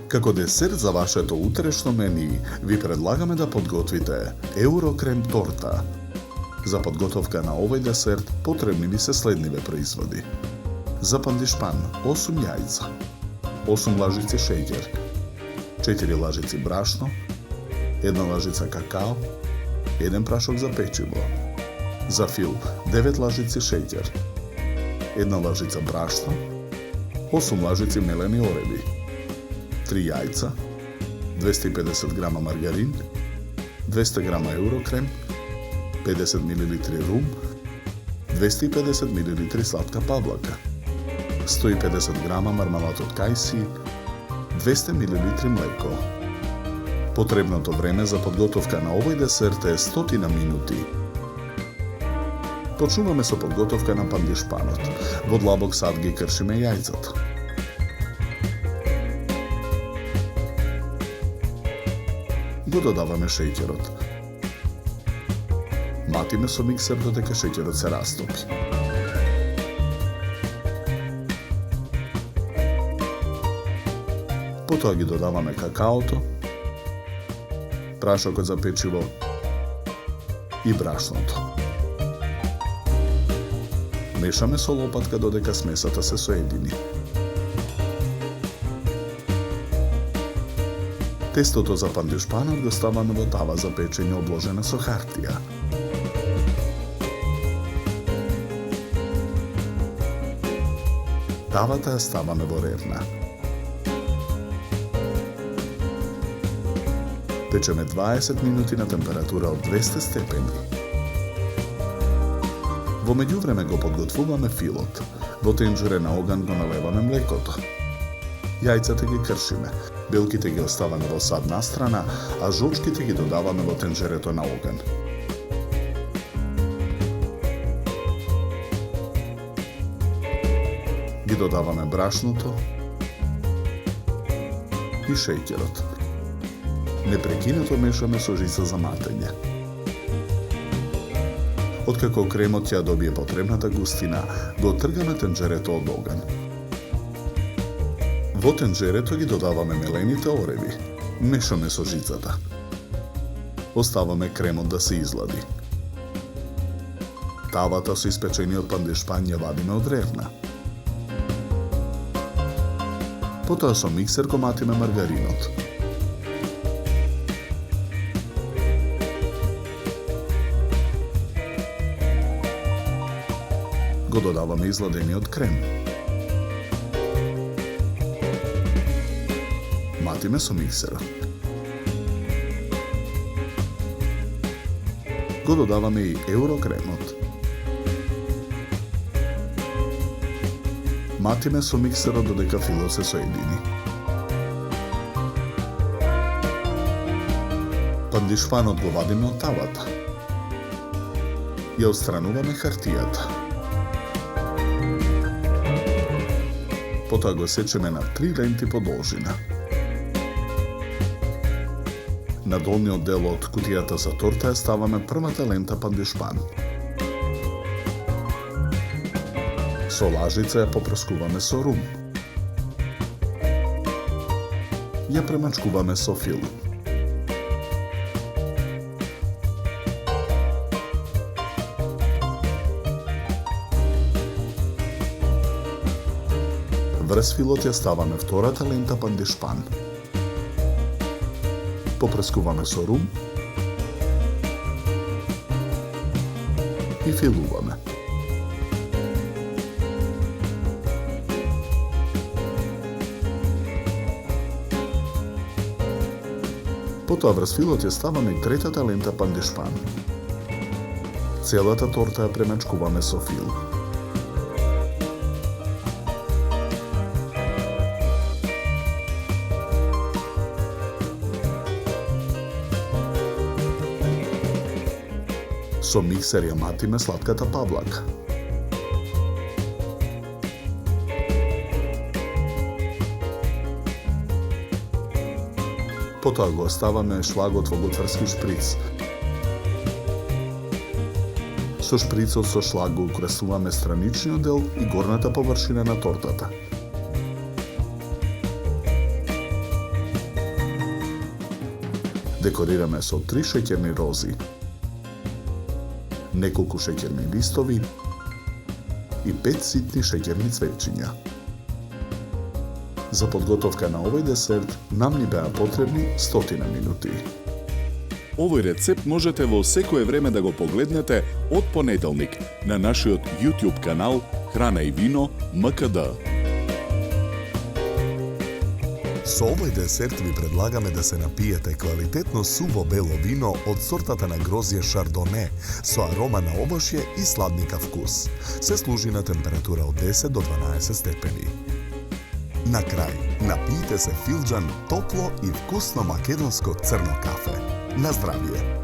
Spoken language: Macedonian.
Како десерт за вашето утрешно мени, ви предлагаме да подготвите еурокрем торта. За подготовка на овој десерт потребни ви се следниве производи. За пандишпан 8 јајца, 8 лажици шеќер, 4 лажици брашно, 1 лажица какао, 1 прашок за печиво. За фил 9 лажици шеќер, 1 лажица брашно, 8 лажици мелени ореви, 3 јајца, 250 грама маргарин, 200 грама еурокрем, 50 мл рум, 250 мл сладка павлака, 150 грама мармалад од кајси, 200 мл млеко. Потребното време за подготовка на овој десерт е 100 минути. Почнуваме со подготовка на пандишпанот. Во длабок сад ги кршиме јајцата. Го додаваме шеќерот. Матиме со миксер додека шеќерот се растопи. Потоа ги додаваме какаото, прашокот за печиво и брашното. Мешаме со лопатка додека смесата се соедини. Тестото за пандишпанот го ставаме во тава за печење обложена со хартија. Тавата ја ставаме во ревна. Печеме 20 минути на температура од 200 степени. Во меѓувреме го подготвуваме филот. Во тенџере на оган го налеваме млекото. Јајцата ги кршиме. Белките ги оставаме во сад настрана, а жочките ги додаваме во тенџерето на оган. Ги додаваме брашното и шеќерот. Непрекинато мешаме со жица за матење. Откако кремот ќе добие потребната густина, го отргаме тенџерето од оган. Во тенџерето ги додаваме мелените ореви. Мешаме со жицата. Оставаме кремот да се излади. Тавата со испечениот пандишпан ја вадиме од ревна. Потоа со миксер го матиме маргаринот. Го додаваме изладениот крем. Матиме со миксерот. Го додаваме и еурокремот. Матиме со миксерот додека филот се соедини. Пандишпанот го вадиме од тавата. Ја отстрануваме хартијата. Потоа го сечеме на 3 ленти по должина. На долниот дел од кутијата за торта ја ставаме првата лента пандишпан. Со лажица ја попрскуваме со рум. Ја премачкуваме со фил. Врз филот ја ставаме втората лента пандишпан. Попрскуваме со рум и филуваме. Потоа врз филот ја ставаме и третата лента пандишпан. Целата торта ја премачкуваме со фил. Со миксер ја матиме сладката павлака. Потоа го оставаме шлагот во готварски шприц. Со шприцот со шлаг го украсуваме страничниот дел и горната површина на тортата. Декорираме со 3 шеќерни рози, неколку шеќерни листови и 5 ситни шеќерни цвечиња. За подготовка на овој десерт нам ни беа потребни 100 минути. Овој рецепт можете во секое време да го погледнете од понеделник на нашиот YouTube канал Храна и вино МКД. Со овој десерт ви предлагаме да се напиете квалитетно суво бело вино од сортата на грозје Шардоне со арома на овошје и сладника вкус. Се служи на температура од 10 до 12 степени. На крај, напијте се филџан топло и вкусно македонско црно кафе. На здравје!